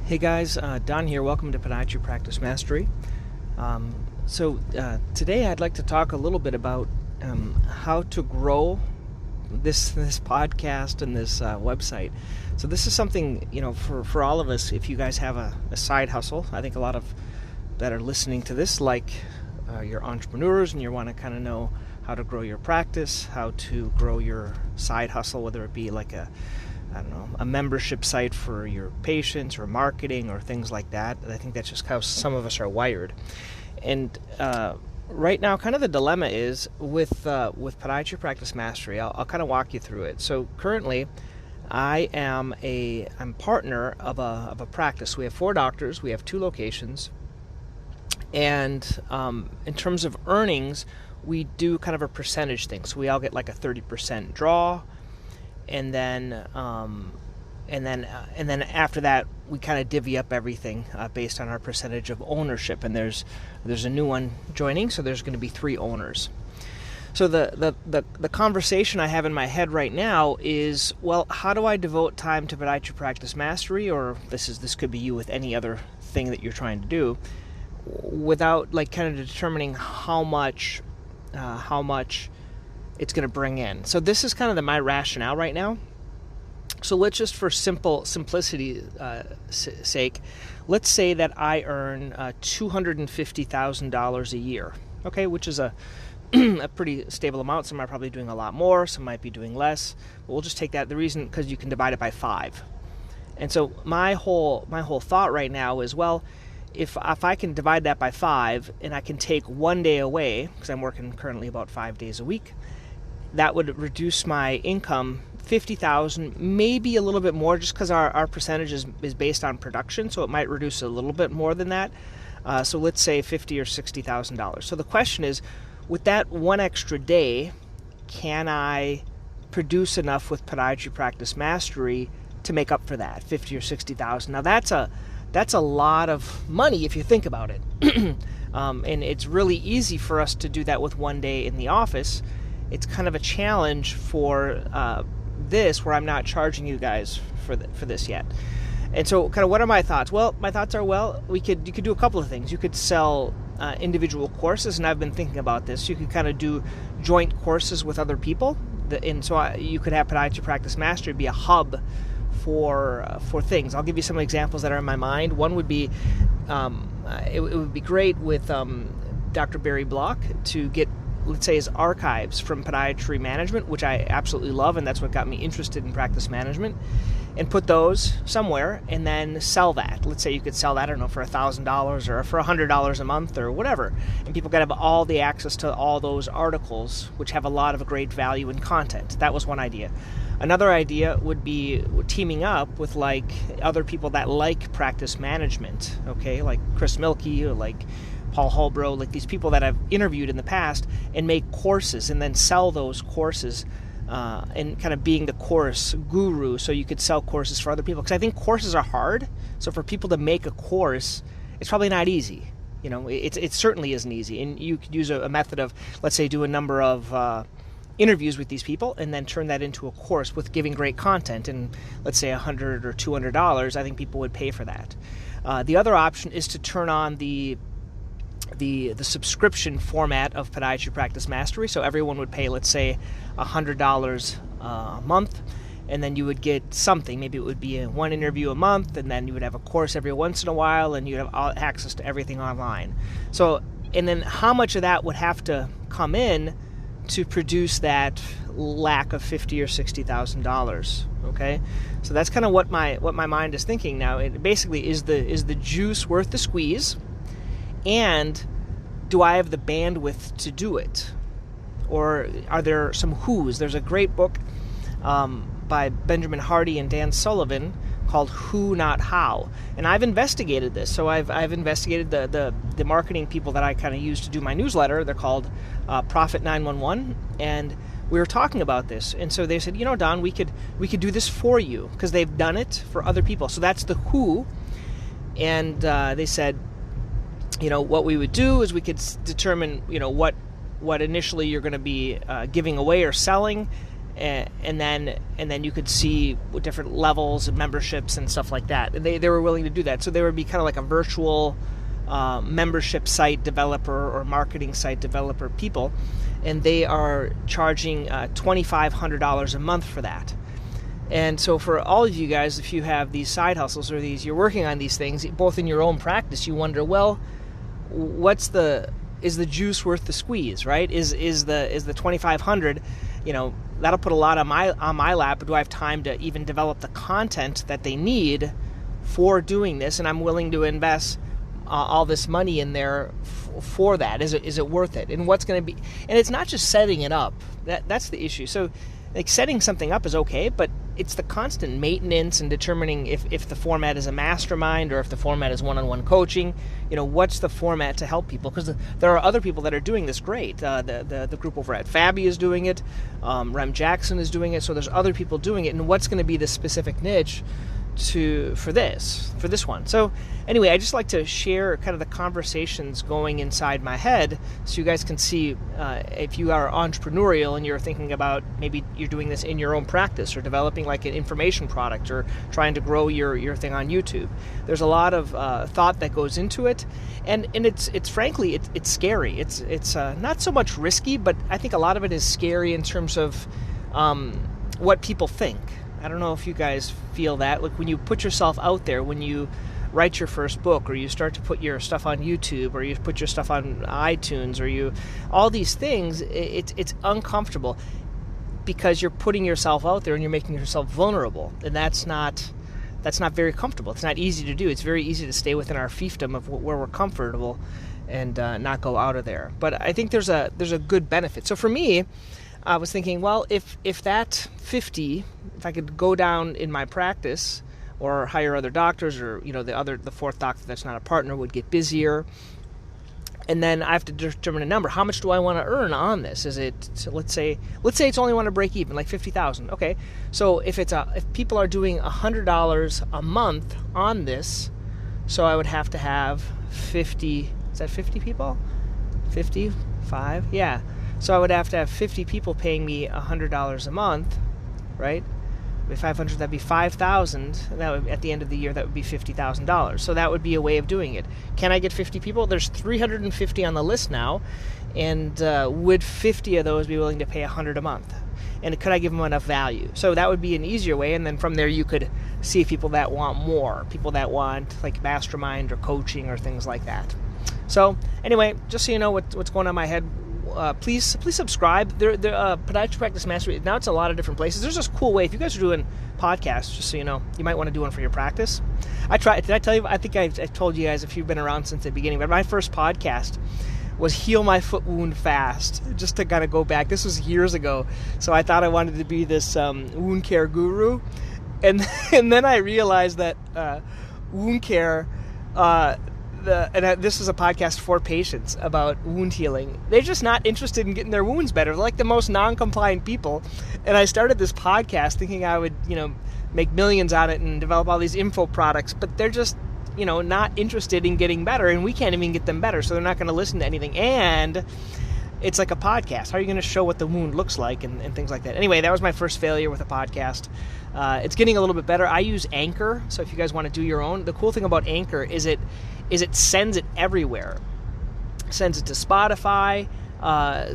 Hey guys, Don here. Welcome to Podiatry Practice Mastery. Today I'd like to talk a little bit about how to grow this podcast and this website. So this is something, for all of us. If you guys have a side hustle, I think a lot of that are listening to this, you're entrepreneurs and you want to kind of know how to grow your practice, how to grow your side hustle, whether it be like a membership site for your patients or marketing or things like that. I think that's just how some of us are wired. And right now, kind of the dilemma is with Podiatry Practice Mastery. I'll kind of walk you through it. So currently, I'm partner of a practice. We have 4 doctors. We have 2 locations. And in terms of earnings, we do kind of a percentage thing. So we all get like a 30% draw. And then after that, we kind of divvy up everything based on our percentage of ownership. And there's a new one joining, so there's going to be 3 owners. So the conversation I have in my head right now is, well, how do I devote time to Podiatry Practice Mastery, or this could be you with any other thing that you're trying to do, without kind of determining how much it's going to bring in. So this is kind of my rationale right now. So let's just, for simplicity's sake, let's say that I earn $250,000 a year, okay, which is a pretty stable amount. Some are probably doing a lot more, some might be doing less, but we'll just take that. The reason, because you can divide it by 5. And so my whole thought right now is, well, if I can divide that by 5 and I can take 1 day away, because I'm working currently about 5 days a week, that would reduce my income $50,000, maybe a little bit more, just because our percentage is based on production, so it might reduce a little bit more than that. So let's say $50,000 or $60,000. So the question is, with that 1 extra day, can I produce enough with Podiatry Practice Mastery to make up for that $50,000 or $60,000? Now that's a lot of money if you think about it, and it's really easy for us to do that with 1 day in the office. It's kind of a challenge for this, where I'm not charging you guys for this yet. And so kind of what are my thoughts? Well, my thoughts are, you could do a couple of things. You could sell individual courses, and I've been thinking about this. You could kind of do joint courses with other people. You could have Podiatry Practice Mastery be a hub for things. I'll give you some examples that are in my mind. One would be, it would be great with Dr. Barry Block to get, let's say, his archives from podiatry management, which I absolutely love, and that's what got me interested in practice management, and put those somewhere and then sell that. Let's say you could sell that, I don't know, for $1,000 or for $100 a month or whatever, and people could have all the access to all those articles, which have a lot of great value and content. That was one idea. Another idea would be teaming up with other people that like practice management, okay, like Chris Milkey or like Paul Holbrow, these people that I've interviewed in the past, and make courses and then sell those courses, and kind of being the course guru, so you could sell courses for other people. Because I think courses are hard, so for people to make a course, it's probably not easy. It certainly isn't easy, and you could use a method of, let's say, do a number of interviews with these people and then turn that into a course with giving great content, and let's say $100 or $200, I think people would pay for that. The other option is to turn on the subscription format of Podiatry Practice Mastery. So everyone would pay, let's say, $100 a month, and then you would get something. Maybe it would be 1 interview a month, and then you would have a course every once in a while, and you'd have access to everything online. So, and then how much of that would have to come in to produce that lack of $50,000 or $60,000? Okay, so that's kind of what my mind is thinking now. It basically is the juice worth the squeeze? And do I have the bandwidth to do it? Or are there some who's? There's a great book by Benjamin Hardy and Dan Sullivan called Who Not How. And I've investigated this. So I've investigated the marketing people that I kind of use to do my newsletter. They're called Profit 911. And we were talking about this. And so they said, Don, we could do this for you, because they've done it for other people. So that's the who. And they said, what we would do is we could determine, what initially you're going to be giving away or selling, and then you could see different levels of memberships and stuff like that. And they were willing to do that. So there would be kind of like a virtual membership site developer or marketing site developer people, and they are charging $2,500 a month for that. And so for all of you guys, if you have these side hustles or you're working on these things, both in your own practice, you wonder, well, is the juice worth the squeeze, right? Is the $2,500, that'll put a lot on my lap. Do I have time to even develop the content that they need for doing this? And I'm willing to invest all this money in there for that. Is it worth it? And what's going to be? And it's not just setting it up. That's the issue. So, like, setting something up is okay, but it's the constant maintenance and determining if the format is a mastermind or if the format is one-on-one coaching. What's the format to help people? Because there are other people that are doing this great. The group over at Fabi is doing it. Rem Jackson is doing it. So there's other people doing it. And what's going to be the specific niche for this one? So anyway, I just like to share kind of the conversations going inside my head so you guys can see if you are entrepreneurial and you're thinking about maybe you're doing this in your own practice or developing like an information product or trying to grow your thing on YouTube. There's a lot of thought that goes into it, and it's frankly it's scary. It's not so much risky, but I think a lot of it is scary in terms of what people think. I don't know if you guys feel that. Like when you put yourself out there, when you write your first book, or you start to put your stuff on YouTube, or you put your stuff on iTunes, or all these things, it's uncomfortable because you're putting yourself out there and you're making yourself vulnerable, and that's not very comfortable. It's not easy to do. It's very easy to stay within our fiefdom of where we're comfortable and not go out of there. But I think there's a good benefit. So for me, I was thinking, well, if that 50, if I could go down in my practice or hire other doctors, or the fourth doctor that's not a partner would get busier, and then I have to determine a number. How much do I want to earn on this? Is it, so let's say it's only want to break even, like $50,000. Okay, so if people are doing $100 a month on this, so I would have to have 50. Is that 50 people? 55? Yeah. So I would have to have 50 people paying me $100 a month, right? With 500, that'd be 5,000. That would, at the end of the year, that would be $50,000. So that would be a way of doing it. Can I get 50 people? There's 350 on the list now, and would 50 of those be willing to pay $100 a month? And could I give them enough value? So that would be an easier way, and then from there you could see people that want more, people that want like mastermind or coaching or things like that. So anyway, just so you know what's going on in my head. Please subscribe. Podiatry Practice Mastery, now it's a lot of different places. There's this cool way. If you guys are doing podcasts, just so you know, you might want to do one for your practice. Did I tell you? I think I told you guys if you've been around since the beginning, but my first podcast was Heal My Foot Wound Fast, just to kind of go back. This was years ago, so I thought I wanted to be this wound care guru. And then I realized that wound care... this is a podcast for patients about wound healing. They're just not interested in getting their wounds better. They're like the most non-compliant people. And I started this podcast thinking I would, make millions on it and develop all these info products, but they're just, not interested in getting better, and we can't even get them better, so they're not going to listen to anything. And it's like a podcast. How are you going to show what the wound looks like and things like that? Anyway, that was my first failure with a podcast. It's getting a little bit better. I use Anchor, so if you guys want to do your own, the cool thing about Anchor is it sends it everywhere. Sends it to Spotify,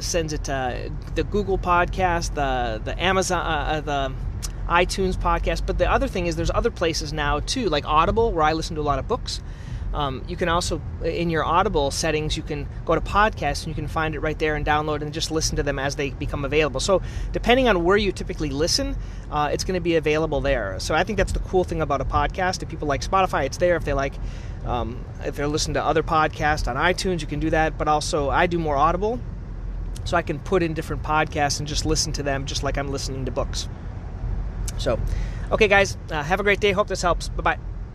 sends it to the Google podcast, the Amazon, the iTunes podcast. But the other thing is there's other places now too, like Audible, where I listen to a lot of books. You can also, in your Audible settings, you can go to podcasts and you can find it right there and download and just listen to them as they become available. So depending on where you typically listen, it's going to be available there. So I think that's the cool thing about a podcast. If people like Spotify, it's there. If they like, if they're listening to other podcasts on iTunes, you can do that. But also, I do more Audible, so I can put in different podcasts and just listen to them just like I'm listening to books. So, okay, guys, have a great day. Hope this helps. Bye-bye.